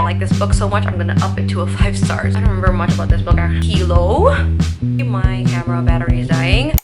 like this book so much, I'm gonna up it to a 5 stars. I don't remember much about this book actually. Kilo. My camera battery is dying.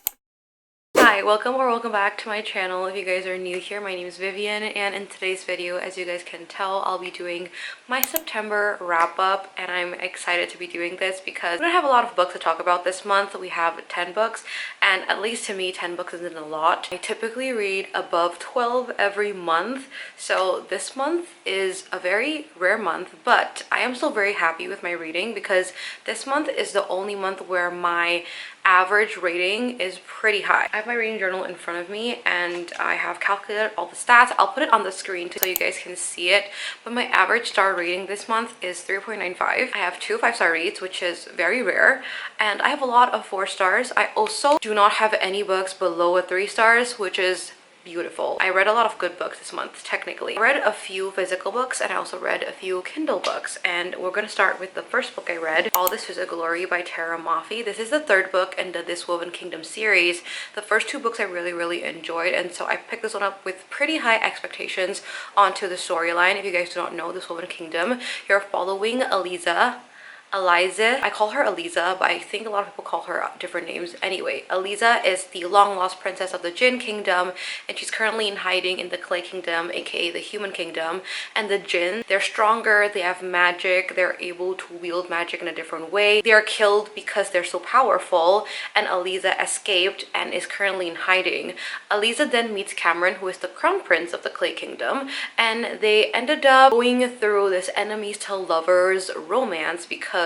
Hi, welcome back to my channel. If you guys are new here, my name is Vivian, and in today's video, as you guys can tell, I'll be doing my September wrap up, and I'm excited to be doing this because we don't have a lot of books to talk about this month. We have 10 books, and at least to me 10 books isn't a lot. I typically read above 12 every month, so this month is a very rare month, but I am still very happy with my reading because this month is the only month where my average rating is pretty high. I have my reading journal in front of me and I have calculated all the stats. I'll put it on the screen so you guys can see it, but my average star rating this month is 3.95. I have 2 5-star reads, which is very rare, and I have a lot of 4 stars. I also do not have any books below a 3 stars, which is beautiful. I read a lot of good books this month, technically. I read a few physical books and I also read a few Kindle books, and we're gonna start with the first book I read, All This Is a Glory by Tara Maffei. This is the 3rd book in the This Woven Kingdom series. The first 2 books I really enjoyed, and so I picked this one up with pretty high expectations onto the storyline. If you guys do not know This Woven Kingdom, you're following Eliza. I call her Eliza, but I think a lot of people call her different names. Anyway, Eliza is the long-lost princess of the Jinn Kingdom, and she's currently in hiding in the Clay Kingdom, aka the Human Kingdom. And the Jinn, they're stronger, they have magic, they're able to wield magic in a different way. They are killed because they're so powerful, and Eliza escaped and is currently in hiding. Eliza then meets Cameron, who is the crown prince of the Clay Kingdom, and they ended up going through this enemies to lovers romance because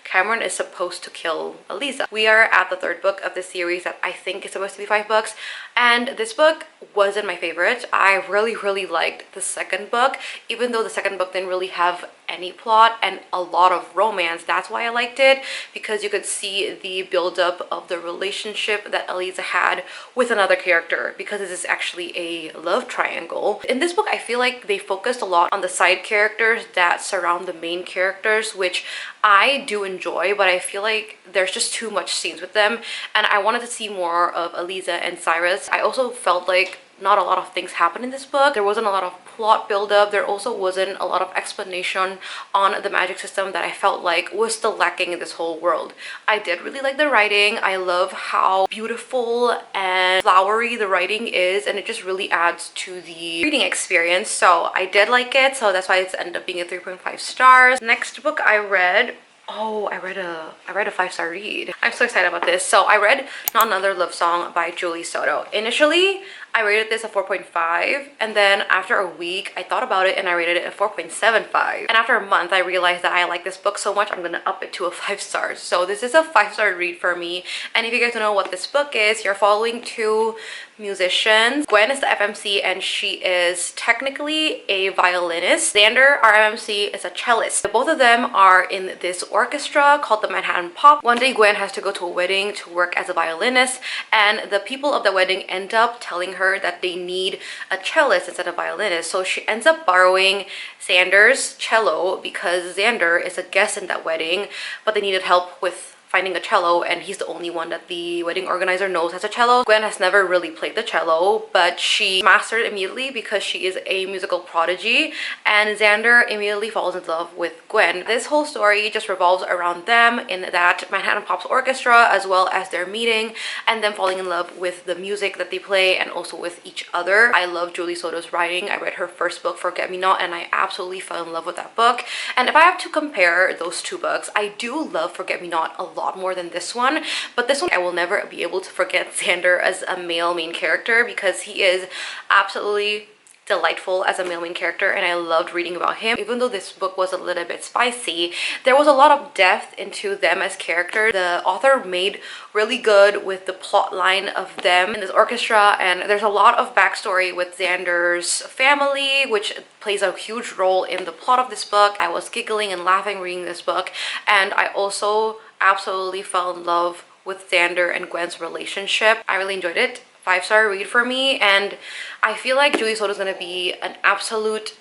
Cameron is supposed to kill Eliza. We are at the 3rd book of the series that I think is supposed to be 5 books, and this book wasn't my favorite. I really liked the 2nd book, even though the 2nd book didn't really have any plot and a lot of romance. That's why I liked it, because you could see the build-up of the relationship that Eliza had with another character, because this is actually a love triangle. In this book, I feel like they focused a lot on the side characters that surround the main characters, which I do enjoy, but I feel like there's just too much scenes with them, and I wanted to see more of Eliza and Cyrus. I also felt like not a lot of things happened in this book. There wasn't a lot of plot build-up. There also wasn't a lot of explanation on the magic system that I felt like was still lacking in this whole world. I did really like the writing. I love how beautiful and flowery the writing is, and it just really adds to the reading experience. So I did like it, so that's why it's ended up being a 3.5 stars. Next book I read, I read a 5-star read. I'm so excited about this. So I read Not Another Love Song by Julie Soto. Initially, I rated this a 4.5, and then after a week, I thought about it and I rated it a 4.75. And after a month, I realized that I like this book so much, I'm gonna up it to a 5 stars. So this is a 5-star read for me. And if you guys don't know what this book is, you're following 2 musicians. Gwen is the FMC, and she is technically a violinist. Xander, our MMC, is a cellist. Both of them are in this orchestra called the Manhattan Pop. One day, Gwen has to go to a wedding to work as a violinist, and the people of the wedding end up telling her that they need a cellist instead of violinist. So she ends up borrowing Xander's cello because Xander is a guest in that wedding, but they needed help with finding a cello, and he's the only one that the wedding organizer knows has a cello. Gwen has never really played the cello, but she mastered it immediately because she is a musical prodigy, and Xander immediately falls in love with Gwen. This whole story just revolves around them in that Manhattan Pop's orchestra, as well as their meeting and them falling in love with the music that they play and also with each other. I love Julie Soto's writing. I read her first book, Forget Me Not, and I absolutely fell in love with that book. And if I have to compare those 2 books, I do love Forget Me Not a lot more than this one, but this one I will never be able to forget Xander as a male main character because he is absolutely delightful as a male main character, and I loved reading about him. Even though this book was a little bit spicy, there was a lot of depth into them as characters. The author made really good with the plot line of them in this orchestra, and there's a lot of backstory with Xander's family, which plays a huge role in the plot of this book. I was giggling and laughing reading this book, and I also absolutely fell in love with Xander and Gwen's relationship. I really enjoyed it. 5-star read for me, and I feel like Julie Soto is going to be an absolute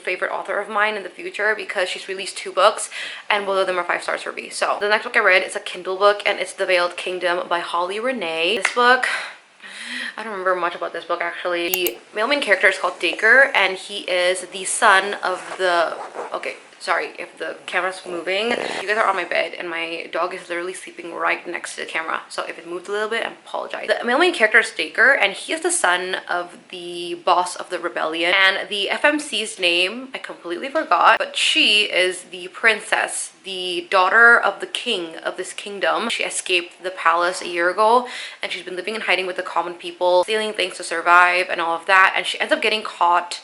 favorite author of mine in the future because she's released 2 books and both of them are 5 stars for me. So the next book I read is a Kindle book, and it's The Veiled Kingdom by Holly Renee. This book, I don't remember much about this book actually. The male main character is called Dacre, and he is the son of the Sorry if the camera's moving. You guys are on my bed and my dog is literally sleeping right next to the camera. So if it moved a little bit, I apologize. The male main character is Staker, and he is the son of the boss of the rebellion. And the FMC's name, I completely forgot, but she is the princess, the daughter of the king of this kingdom. She escaped the palace a year ago, and she's been living in hiding with the common people, stealing things to survive and all of that. And she ends up getting caught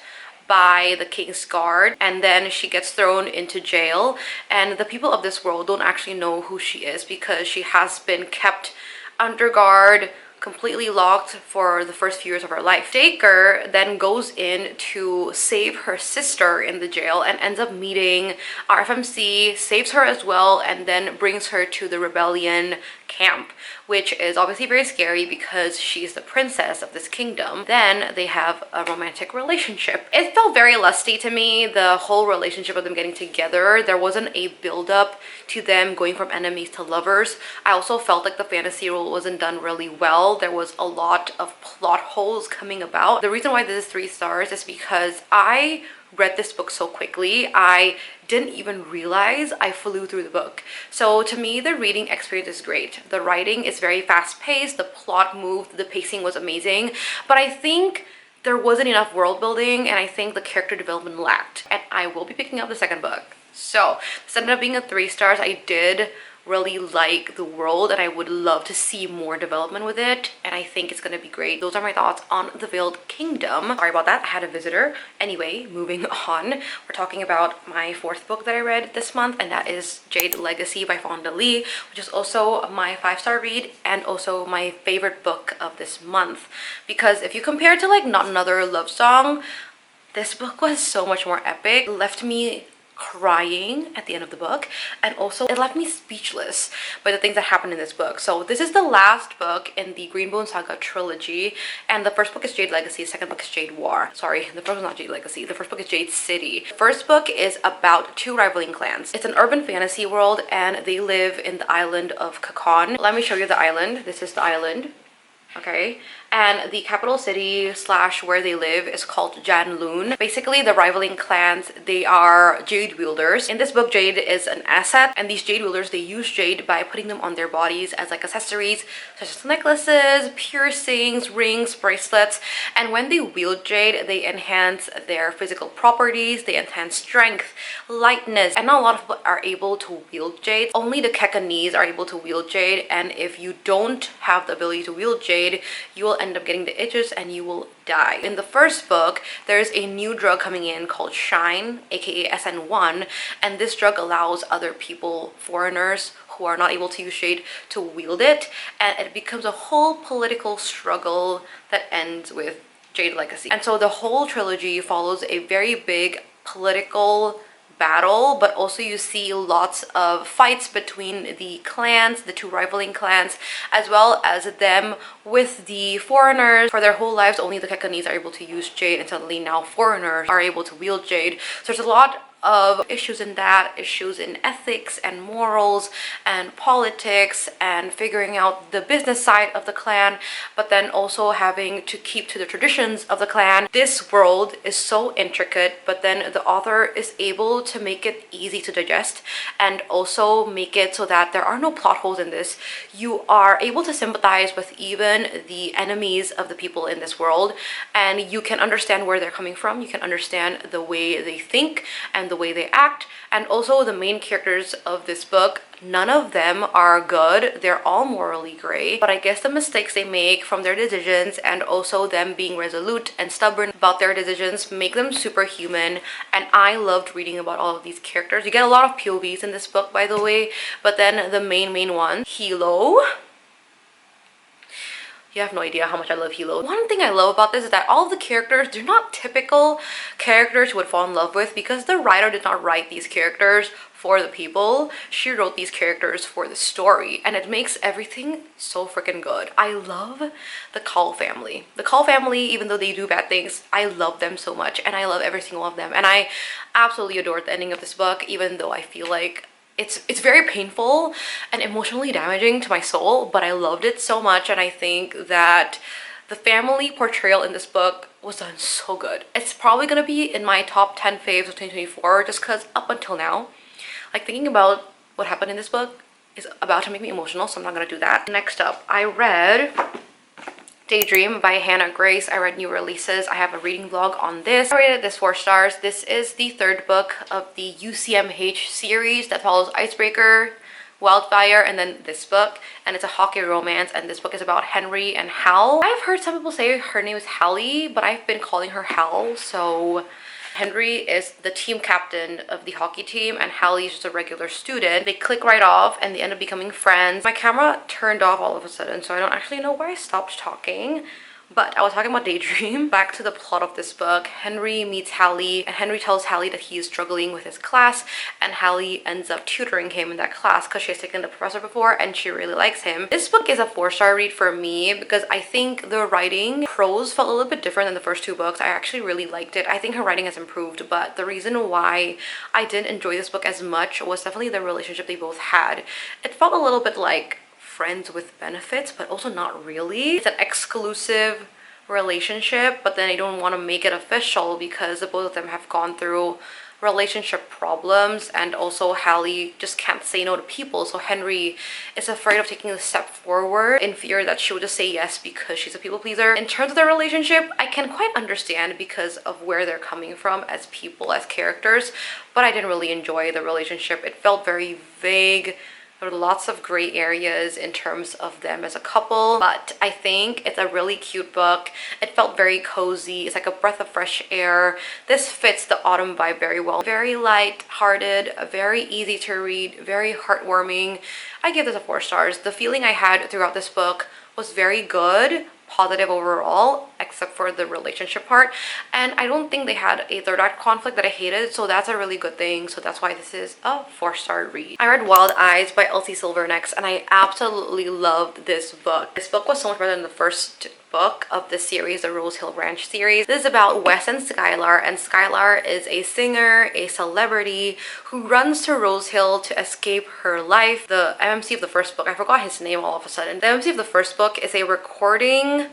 by the king's guard, and then she gets thrown into jail, and the people of this world don't actually know who she is because she has been kept under guard, completely locked for the first few years of her life. Staker then goes in to save her sister in the jail and ends up meeting our FMC, saves her as well, and then brings her to the rebellion camp, which is obviously very scary because she's the princess of this kingdom. Then they have a romantic relationship. It felt very lusty to me, the whole relationship of them getting together. There wasn't a build-up to them going from enemies to lovers. I also felt like the fantasy role wasn't done really well. There was a lot of plot holes coming about. The reason why this is 3 stars is because I read this book so quickly. I didn't even realize I flew through the book. So to me, the reading experience is great. The writing is very fast-paced, the plot moved, the pacing was amazing, but I think there wasn't enough world building, and I think the character development lacked. And I will be picking up the second book. So this ended up being a 3 stars. I did really like the world, and I would love to see more development with it, and I think it's gonna be great. Those are my thoughts on The Veiled Kingdom. Sorry about that, I had a visitor. Anyway, moving on, we're talking about my 4th book that I read this month, and that is Jade Legacy by Fonda Lee, which is also my 5-star read and also my favorite book of this month. Because if you compare it to like Not Another Love Song, this book was so much more epic. It left me crying at the end of the book, and also it left me speechless by the things that happened in this book. So this is the last book in the Greenbone Saga trilogy, and the first book is Jade Legacy, the second book is Jade War. Sorry, the first one's not Jade Legacy, the first book is Jade City. The first book is about 2 rivaling clans. It's an urban fantasy world, and they live in the island of Kakon. Let me show you the island. This is the island. Okay, and the capital city slash where they live is called Janloon. Basically, the rivaling clans, they are jade wielders. In this book, jade is an asset, and these jade wielders, they use jade by putting them on their bodies as like accessories, such as necklaces, piercings, rings, bracelets. And when they wield jade, they enhance their physical properties, they enhance strength, lightness, and not a lot of people are able to wield jade. Only the Kekanese are able to wield jade, and if you don't have the ability to wield jade, you will end up getting the itches and you will die. In the first book, there's a new drug coming in called Shine, aka SN1, and this drug allows other people, foreigners who are not able to use shade, to wield it, and it becomes a whole political struggle that ends with Jade Legacy. And so the whole trilogy follows a very big political battle, but also you see lots of fights between the clans, the 2 rivaling clans, as well as them with the foreigners. For their whole lives, only the Kekanese are able to use jade, and suddenly now foreigners are able to wield jade. So there's a lot of issues in that, issues in ethics and morals and politics and figuring out the business side of the clan, but then also having to keep to the traditions of the clan. This world is so intricate, but then the author is able to make it easy to digest and also make it so that there are no plot holes in this. You are able to sympathize with even the enemies of the people in this world, and you can understand where they're coming from, you can understand the way they think and the way they act. And also the main characters of this book, none of them are good. They're all morally gray, but I guess the mistakes they make from their decisions and also them being resolute and stubborn about their decisions make them superhuman. And I loved reading about all of these characters. You get a lot of POVs in this book, by the way, but then the main one, Hilo, you have no idea how much I love Hilo. One thing I love about this is that all of the characters, they're not typical characters you would fall in love with, because the writer did not write these characters for the people. She wrote these characters for the story, and it makes everything so freaking good. I love the Call family. The Call family, even though they do bad things, I love them so much, and I love every single one of them. And I absolutely adored the ending of this book, even though I feel like it's very painful and emotionally damaging to my soul, but I loved it so much. And I think that The family portrayal in this book was done so good. It's probably gonna be in my top 10 faves of 2024 just because up until now, like thinking about what happened in this book is about to make me emotional, so I'm not gonna do that. Next up, I read Daydream by Hannah Grace. I read new releases. I have a reading vlog on this. I rated this 4 stars. This is the 3rd book of the UCMH series that follows Icebreaker, Wildfire, and then this book, and it's a hockey romance, and this book is about Henry and Hal. I've heard some people say her name is Hallie, but I've been calling her Hal. So Henry is the team captain of the hockey team and Hallie is just a regular student. They click right off and they end up becoming friends. My camera turned off all of a sudden, so I don't actually know why I stopped talking. But I was talking about Daydream. Back to the plot of this book. Henry meets Hallie, and Henry tells Hallie that he is struggling with his class, and Hallie ends up tutoring him in that class because she has taken the professor before and she really likes him. This book is a 4-star read for me because I think the writing prose felt a little bit different than the first 2 books. I actually really liked it. I think her writing has improved, but the reason why I didn't enjoy this book as much was definitely the relationship they both had. It felt a little bit like friends with benefits, but also not really. It's an exclusive relationship, but then they don't want to make it official because the both of them have gone through relationship problems, and also Hallie just can't say no to people, so Henry is afraid of taking a step forward in fear that she would just say yes because she's a people pleaser. In terms of their relationship, I can quite understand because of where they're coming from as people, as characters, but I didn't really enjoy the relationship. It felt very vague. There were lots of gray areas in terms of them as a couple, but I think it's a really cute book. It felt very cozy. It's like a breath of fresh air. This fits the autumn vibe very well. Very light-hearted, very easy to read, very heartwarming. I give this a 4 stars. The feeling I had throughout this book was very good, positive overall, except for the relationship part, and I don't think they had a 3rd act conflict that I hated, so that's a really good thing. So that's why this is a 4-star read. I read Wild Eyes by Elsie Silvernex, and I absolutely loved this book. This book was so much better than the first book of the series, the Rose Hill Ranch series. This is about Wes and Skylar is a singer, a celebrity who runs to Rose Hill to escape her life. The MMC of the first book, I forgot his name all of a sudden. The MMC of the first book is a recording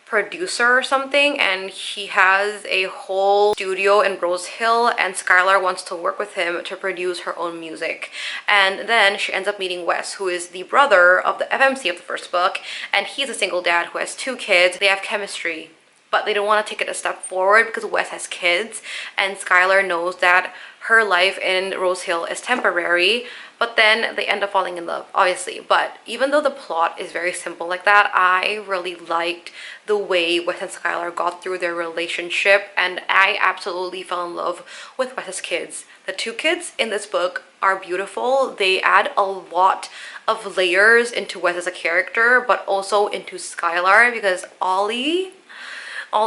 producer or something, and he has a whole studio in Rose Hill, and Skylar wants to work with him to produce her own music. And then she ends up meeting Wes, who is the brother of the FMC of the first book, and he's a single dad who has 2 kids. They have chemistry, but they don't want to take it a step forward because Wes has kids, and Skylar knows that her life in Rose Hill is temporary, but then they end up falling in love, obviously. But even though the plot is very simple like that, I really liked the way Wes and Skylar got through their relationship, and I absolutely fell in love with Wes's kids. The 2 kids in this book are beautiful. They add a lot of layers into Wes as a character, but also into Skylar, because Ollie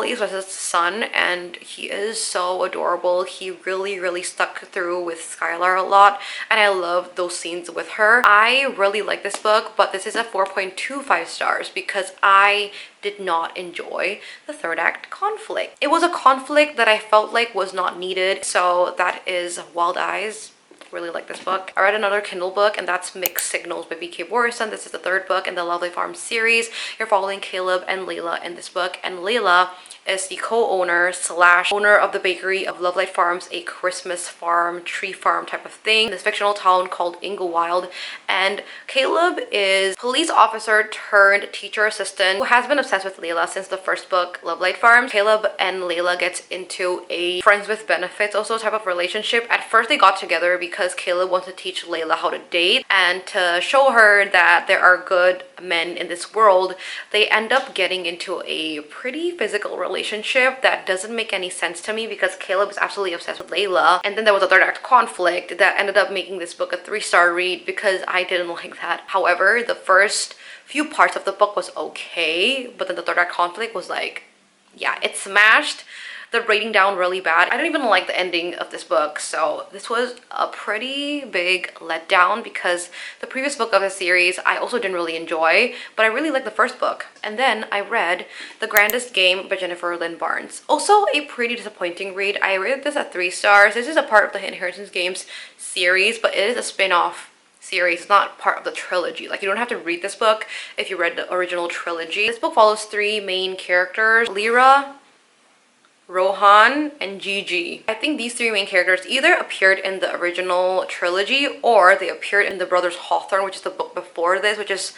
is Wes's son, and he is so adorable. He really stuck through with Skylar a lot, and I love those scenes with her. I really like this book, but this is a 4.25 stars because I did not enjoy the 3rd act conflict. It was a conflict that I felt like was not needed, so that is Wild Eyes. Really like this book. I read another Kindle book, and that's Mixed Signals by B.K. Borison. This is the 3rd book in the Lovely Farm series. You're following Caleb and Layla in this book, and Layla is the co-owner / owner of the bakery of Lovelight Farms, a Christmas farm, tree farm type of thing, in this fictional town called Inglewild. And Caleb is police officer turned teacher assistant who has been obsessed with Layla since the first book, Lovelight Farms. Caleb and Layla gets into a friends with benefits also type of relationship. At first they got together because Caleb wants to teach Layla how to date, and to show her that there are good men in this world, they end up getting into a pretty physical relationship that doesn't make any sense to me because Caleb is absolutely obsessed with Layla. And then there was a 3rd act conflict that ended up making this book a 3-star read because I didn't like that. However, the first few parts of the book was okay, but then the 3rd act conflict was like, yeah, it smashed the rating down really bad. I don't even like the ending of this book, so this was a pretty big letdown because the previous book of the series I also didn't really enjoy, but I really liked the first book. And then I read The Grandest Game by Jennifer Lynn Barnes. Also a pretty disappointing read. I rated this at 3 stars. This is a part of the Inheritance Games series, but it is a spin-off series. It's not part of the trilogy. Like, you don't have to read this book if you read the original trilogy. This book follows three main characters: Lyra, Rohan, and Gigi. I think these three main characters either appeared in the original trilogy or they appeared in the Brothers Hawthorne, which is the book before this, which is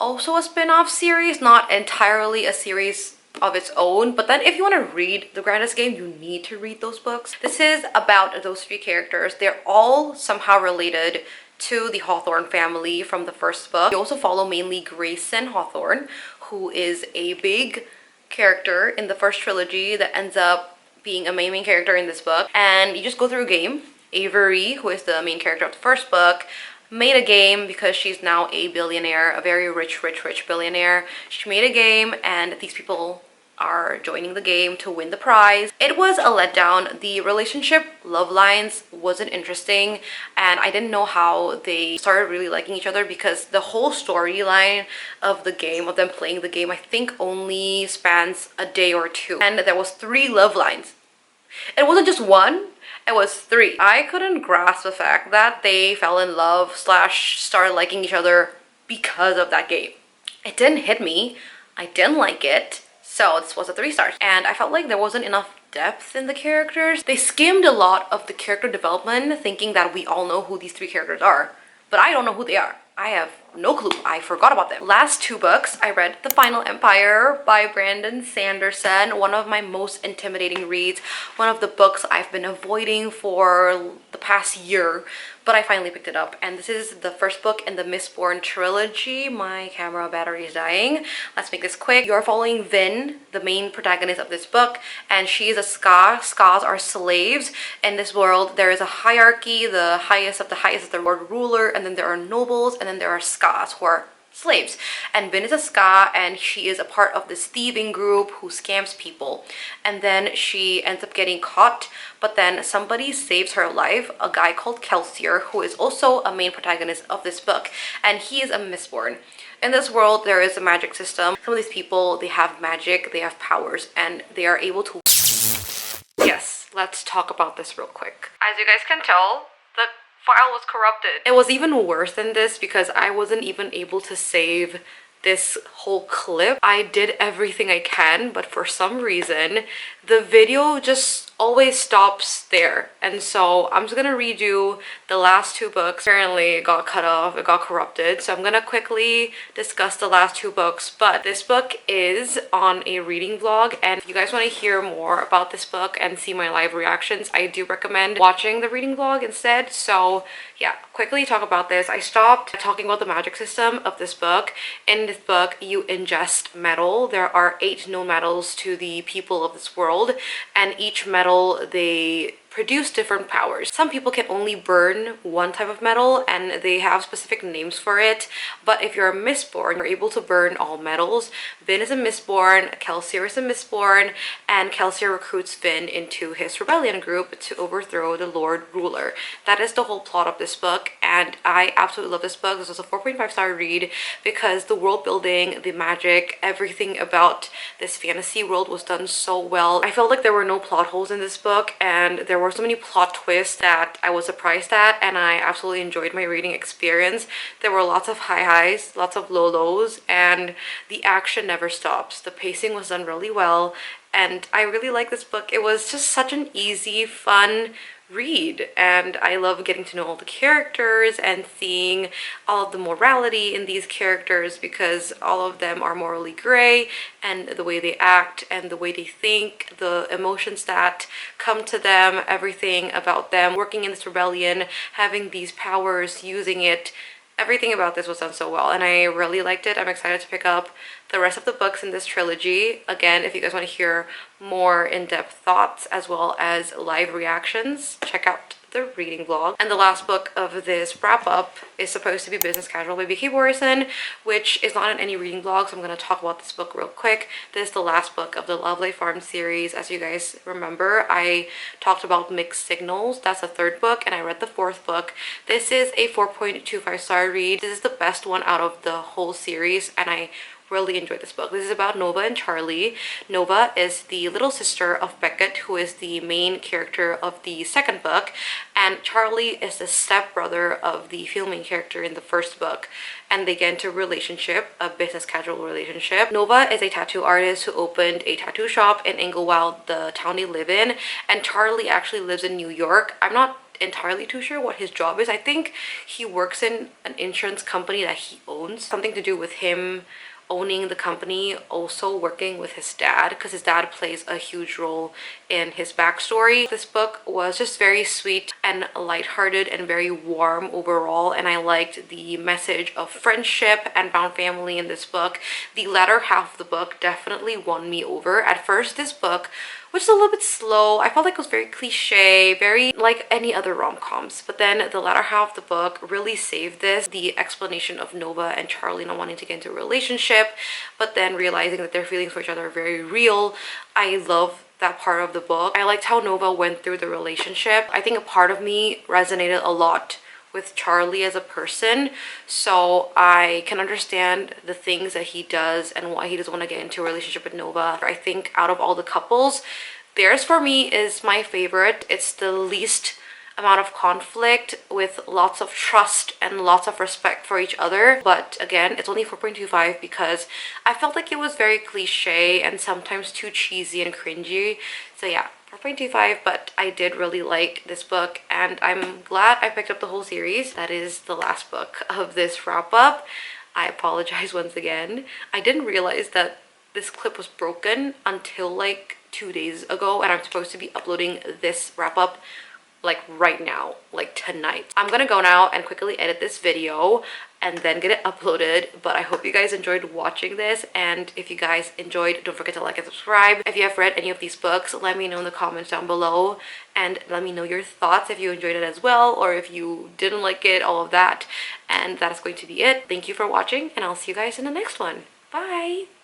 also a spin-off series, not entirely a series of its own. But then if you want to read The Grandest Game, you need to read those books. This is about those three characters. They're all somehow related to the Hawthorne family from the first book. You also follow mainly Grayson Hawthorne, who is a big character in the first trilogy that ends up being a main character in this book. And you just go through a game. Avery, who is the main character of the first book, made a game because she's now a billionaire, a very rich billionaire. She made a game and these people are joining the game to win the prize. It was a letdown. The relationship love lines wasn't interesting and I didn't know how they started really liking each other, because the whole storyline of the game, of them playing the game, I think only spans a day or two, and there was 3 love lines. It wasn't just one, it was 3. I couldn't grasp the fact that they fell in love / started liking each other because of that game. It didn't hit me. I didn't like it. So this was a 3 stars. And I felt like there wasn't enough depth in the characters. They skimmed a lot of the character development, thinking that we all know who these 3 characters are. But I don't know who they are. I have no clue. I forgot about them. Last 2 books, I read The Final Empire by Brandon Sanderson, one of my most intimidating reads, one of the books I've been avoiding for the past year, but I finally picked it up. And this is the first book in the Mistborn trilogy. My camera battery is dying. Let's make this quick. You're following Vin, the main protagonist of this book, and she is a Ska. Skas are slaves. In this world, there is a hierarchy. The highest of the highest is the Lord Ruler, and then there are nobles, and then there are Skas, who are slaves. And Vin is a Ska, and she is a part of this thieving group who scams people. And then she ends up getting caught, but then somebody saves her life, a guy called Kelsier, who is also a main protagonist of this book, and he is a Mistborn. In this world, there is a magic system. Some of these people, they have magic, they have powers, and they are able to... Yes, let's talk about this real quick. As you guys can tell, the file was corrupted. It was even worse than this because I wasn't even able to save this whole clip. I did everything I can, but for some reason the video just always stops there, and so I'm just gonna redo the last 2 books. Apparently it got cut off, it got corrupted, so I'm gonna quickly discuss the last 2 books. But this book is on a reading vlog, and if you guys want to hear more about this book and see my live reactions, I do recommend watching the reading vlog instead. So yeah, quickly talk about this. I stopped talking about the magic system of this book. In this book, you ingest metal. There are 8 known metals to the people of this world, and each metal, they produce different powers. Some people can only burn one type of metal and they have specific names for it, but if you're a Mistborn, you're able to burn all metals. Vin is a Mistborn, Kelsier is a Mistborn, and Kelsier recruits Vin into his rebellion group to overthrow the Lord Ruler. That is the whole plot of this book, and I absolutely love this book. This was a 4.5-star read because the world building, the magic, everything about this fantasy world was done so well. I felt like there were no plot holes in this book, and there were so many plot twists that I was surprised at, and I absolutely enjoyed my reading experience. There were lots of high highs, lots of low lows, and the action never stops. The pacing was done really well, and I really like this book. It was just such an easy, fun read, and I love getting to know all the characters and seeing all of the morality in these characters, because all of them are morally gray, and the way they act and the way they think, the emotions that come to them, everything about them working in this rebellion, having these powers, using it. Everything about this was done so well, and I really liked it. I'm excited to pick up the rest of the books in this trilogy. Again, if you guys want to hear more in-depth thoughts as well as live reactions, check out the reading vlog. And the last book of this wrap-up is supposed to be Business Casual by B.K. Morrison, which is not in any reading vlog, so I'm going to talk about this book real quick. This is the last book of the Lovely Farm series. As you guys remember, I talked about Mixed Signals. That's the 3rd book, and I read the 4th book. This is a 4.25-star read. This is the best one out of the whole series, and I really enjoyed this book. This is about Nova and Charlie. Nova is the little sister of Beckett, who is the main character of the second book, and Charlie is the stepbrother of the female character in the first book, and they get into a relationship, a business casual relationship. Nova is a tattoo artist who opened a tattoo shop in Inglewood, the town they live in, and Charlie actually lives in New York. I'm not entirely too sure what his job is. I think he works in an insurance company that he owns, something to do with him owning the company, also working with his dad, because his dad plays a huge role in his backstory. This book was just very sweet and lighthearted and very warm overall, and I liked the message of friendship and found family in this book. The latter half of the book definitely won me over. At first, this book, which is a little bit slow, I felt like it was very cliche, very like any other rom-coms. But then the latter half of the book really saved this. The explanation of Nova and Charlie not wanting to get into a relationship, but then realizing that their feelings for each other are very real. I love that part of the book. I liked how Nova went through the relationship. I think a part of me resonated a lot with Charlie as a person, so I can understand the things that he does and why he doesn't want to get into a relationship with Nova. I think out of all the couples, theirs for me is my favorite. It's the least amount of conflict, with lots of trust and lots of respect for each other. But again, it's only 4.25 because I felt like it was very cliche and sometimes too cheesy and cringy. So yeah, 4.25, but I did really like this book and I'm glad I picked up the whole series. That is the last book of this wrap up. I apologize once again. I didn't realize that this clip was broken until like 2 days ago, and I'm supposed to be uploading this wrap up like right now, like tonight. I'm gonna go now and quickly edit this video and then get it uploaded. But I hope you guys enjoyed watching this, and if you guys enjoyed, don't forget to like and subscribe. If you have read any of these books, let me know in the comments down below, and let me know your thoughts if you enjoyed it as well, or if you didn't like it, all of that. And that is going to be it. Thank you for watching, and I'll see you guys in the next one. Bye!